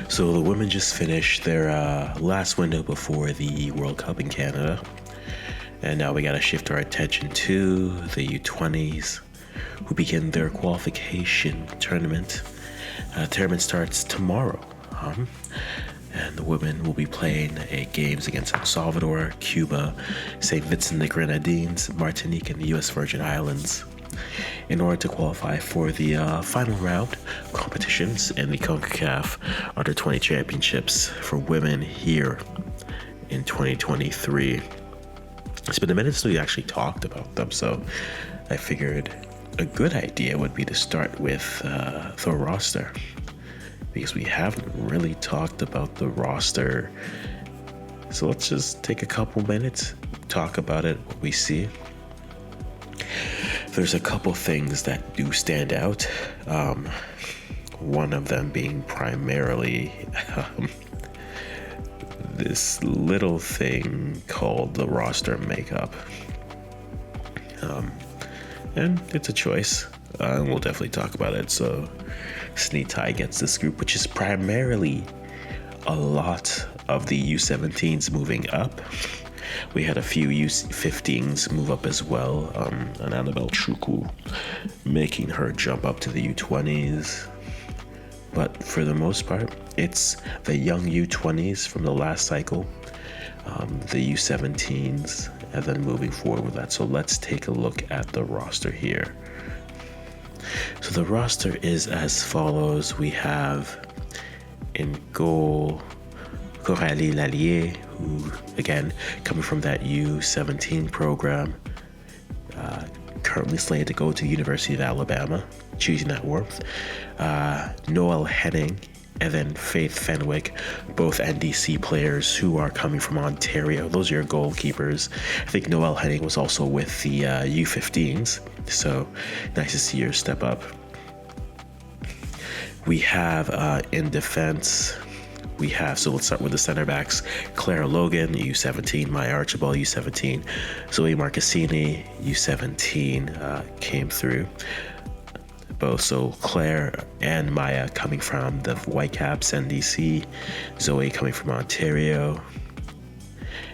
So the women just finished their last window before the World Cup in Canada. And now we got to shift our attention to the U20s, who begin their qualification tournament. Tournament starts tomorrow. And the women will be playing games against El Salvador, Cuba, St. Vincent and the Grenadines, Martinique, and the U.S. Virgin Islands in order to qualify for the final round competitions in the Concacaf Under-20 Championships for women here in 2023. It's been a minute since we actually talked about them, so I figured a good idea would be to start with the roster, because we haven't really talked about the roster. So let's just take a couple minutes, talk about it, what we see. There's a couple things that do stand out. One of them being primarily this little thing called the roster makeup. And it's a choice. And we'll definitely talk about it. So Sneetai gets this group, which is primarily a lot of the U17s moving up. We had a few U15s move up as well, and Annabelle Chukwu making her jump up to the U20s. But for the most part, it's the young U20s from the last cycle, the U17s, and then moving forward with that. So let's take a look at the roster here. So the roster is as follows. We have in goal Coralie Lallier, who, again, coming from that U17 program, currently slated to go to the University of Alabama, choosing that warmth. Noelle Henning, and then Faith Fenwick, both NDC players who are coming from Ontario. Those are your goalkeepers. I think Noelle Henning was also with the U15s, so nice to see her step up. We have in defense, so let's start with the center backs. Claire Logan, U17, Maya Archibald, U17. Zoe Marcassini, U17, came through. Both, so Claire and Maya coming from the Whitecaps, NDC. Zoe coming from Ontario.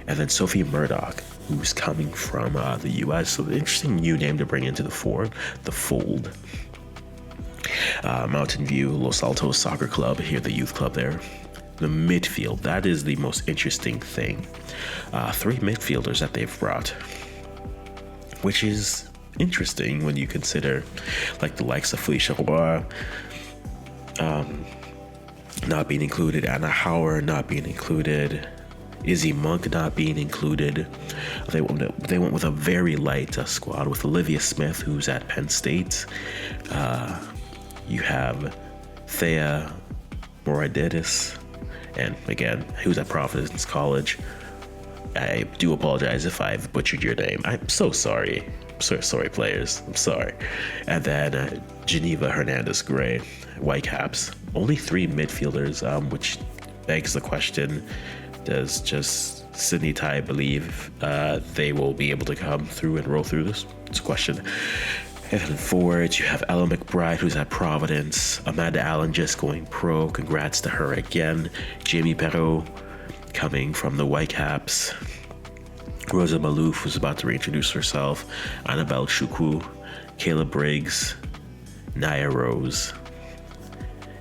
And then Sophie Murdoch, who's coming from the US. So the interesting new name to bring into the fold. Mountain View Los Altos Soccer Club, here the youth club there. The midfield, that is the most interesting thing. 3 midfielders that they've brought, which is interesting when you consider like the likes of Felicia Roy not being included, Anna Hauer not being included, Izzy Monk not being included. They went with a very light squad with Olivia Smith, who's at Penn State. You have Thea Moradidis, and again, who's at Providence College. I do apologize if I've butchered your name. I'm so sorry. So sorry, players. I'm sorry. And then Geneva Hernandez-Gray, Whitecaps. Only 3 midfielders, which begs the question, does just Sneetai believe they will be able to come through and roll through this? It's a question. And then forwards, you have Ella McBride, who's at Providence. Amanda Allen just going pro. Congrats to her again. Jamie Perrault coming from the Whitecaps. Rosa Malouf, who's about to reintroduce herself. Annabelle Chukwu, Kayla Briggs, Naya Rose,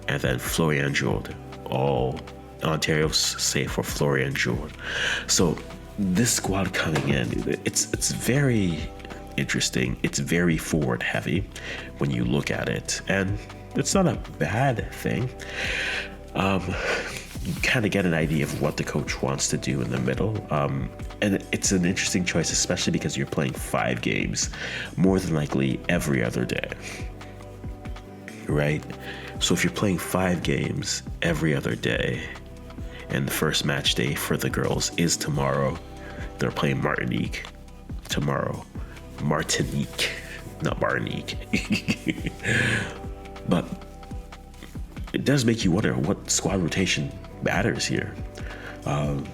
and then Florian Jourde. All Ontario's safe for Florian Jourde. So this squad coming in, it's very interesting. It's very forward heavy when you look at it, and it's not a bad thing. You kind of get an idea of what the coach wants to do in the middle, and it's an interesting choice, especially because you're playing 5 games, more than likely every other day, right? So if you're playing 5 games every other day, and the first match day for the girls is tomorrow, they're playing Martinique tomorrow. Martinique, not Martinique. But it does make you wonder what squad rotation matters here,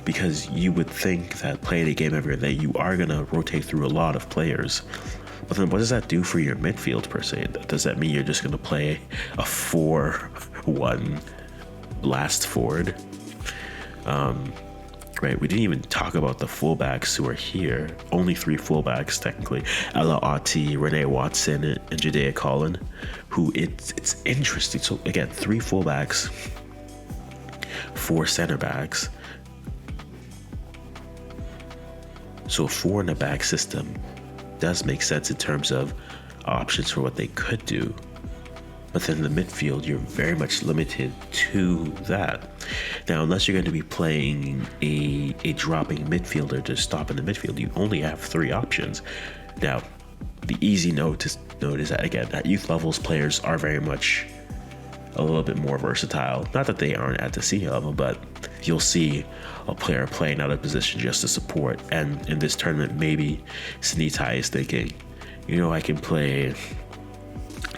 because you would think that playing a game every day, you are going to rotate through a lot of players. But then what does that do for your midfield per se? Does that mean you're just going to play a 4-1 last forward. Right, we didn't even talk about the fullbacks who are here. Only 3 fullbacks, technically. Ella Ati, Renee Watson, and Judea Collin, who it's interesting. So, again, 3 fullbacks, 4 center backs. So, 4 in a back system does make sense in terms of options for what they could do. But then in the midfield, you're very much limited to that. Now, unless you're going to be playing a dropping midfielder to stop in the midfield, you only have 3 options. Now, the easy note is that, again, at youth levels, players are very much a little bit more versatile. Not that they aren't at the senior level, but you'll see a player playing out of position just to support. And in this tournament, maybe Sinitai is thinking, I can play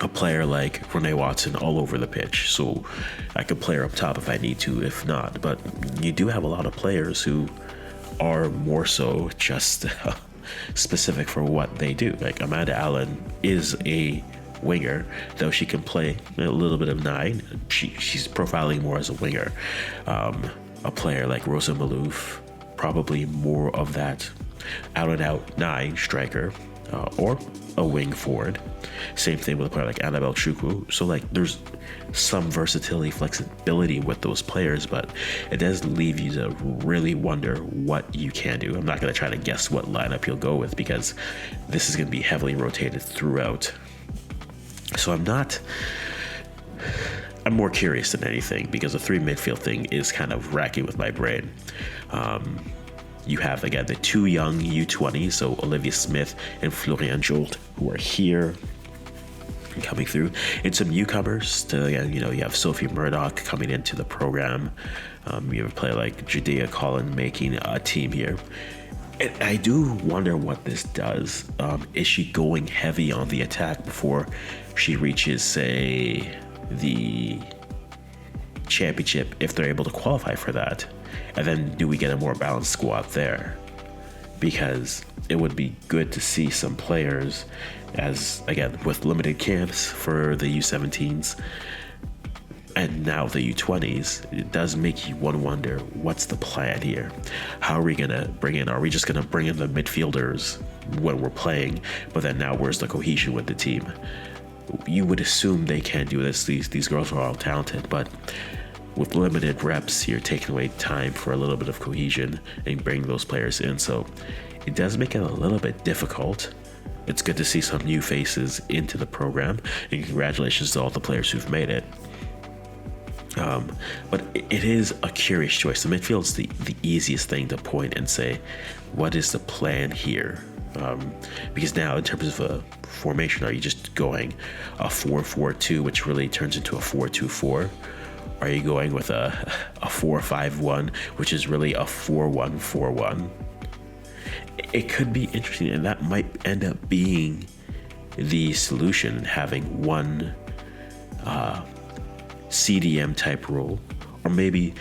a player like Renee Watson all over the pitch, so I could play her up top if I need to, if not. But you do have a lot of players who are more so just specific for what they do. Like Amanda Allen is a winger, though she can play a little bit of 9. She's profiling more as a winger. A player like Rosa Malouf, probably more of that out-and-out 9 striker, or a wing forward. Same thing with a player like Annabelle Chukwu. So there's some versatility, flexibility with those players, but it does leave you to really wonder what you can do. I'm not going to try to guess what lineup you'll go with because this is going to be heavily rotated throughout. So I'm more curious than anything because the 3 midfield thing is kind of racking with my brain. You have, again, the 2 young U20s, so Olivia Smith and Florian Jolt, who are here and coming through. And some newcomers you have Sophie Murdoch coming into the program. You have a player like Judea Collin making a team here. And I do wonder what this does. Is she going heavy on the attack before she reaches, say, the championship, if they're able to qualify for that? And then do we get a more balanced squad there? Because it would be good to see some players, as again with limited camps for the U17s and now the U20s. It does make you wonder what's the plan here. How are we gonna bring in? Are we just gonna bring in the midfielders when we're playing, but then now where's the cohesion with the team? You would assume they can do this. These girls are all talented, but with limited reps, you're taking away time for a little bit of cohesion and bring those players in. So it does make it a little bit difficult. It's good to see some new faces into the program, and congratulations to all the players who've made it. But it is a curious choice. The midfield's the easiest thing to point and say, what is the plan here? Because now in terms of a formation, are you just going a 4-4-2, which really turns into a 4-2-4? Are you going with a 4-5-1, which is really a 4-1-4-1? It could be interesting, and that might end up being the solution, having one CDM type role. Or maybe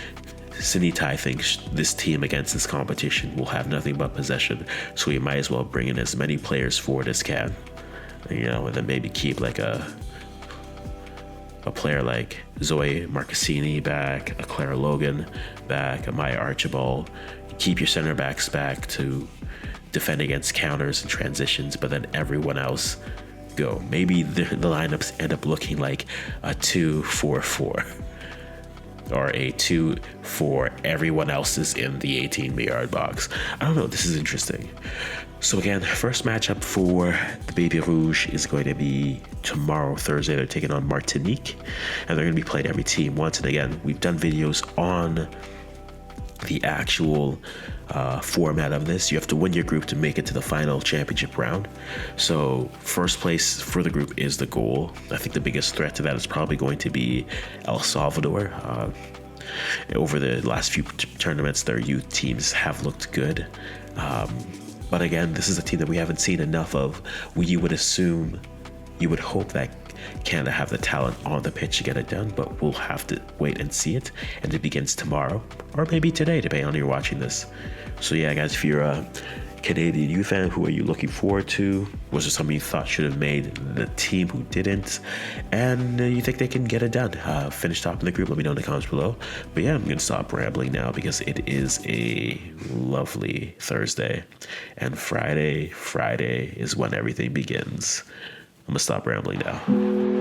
Sinitai thinks this team against this competition will have nothing but possession, so we might as well bring in as many players forward as can, and then maybe keep like a player like Zoe Marcassini back, a Clara Logan back, a Maya Archibald. Keep your center backs back to defend against counters and transitions, but then everyone else go. Maybe the lineups end up looking like a 2-4-4 or a 2-4. Everyone else is in the 18-yard box. I don't know. This is interesting. So again, first matchup for the Babyrouge is going to be tomorrow, Thursday. They're taking on Martinique, and they're going to be playing every team once. And again, we've done videos on the actual format of this. You have to win your group to make it to the final championship round. So first place for the group is the goal. I think the biggest threat to that is probably going to be El Salvador. Over the last few tournaments, their youth teams have looked good. But again, this is a team that we haven't seen enough of. You would hope that Canada have the talent on the pitch to get it done, but we'll have to wait and see it. And it begins tomorrow, or maybe today, depending on when you're watching this. So yeah, guys, if you're Canadian youth fan, who are you looking forward to? Was there somebody you thought should have made the team who didn't? And you think they can get it done? Finish top in the group. Let me know in the comments below. But yeah, I'm going to stop rambling now because it is a lovely Thursday. And Friday is when everything begins. I'm going to stop rambling now.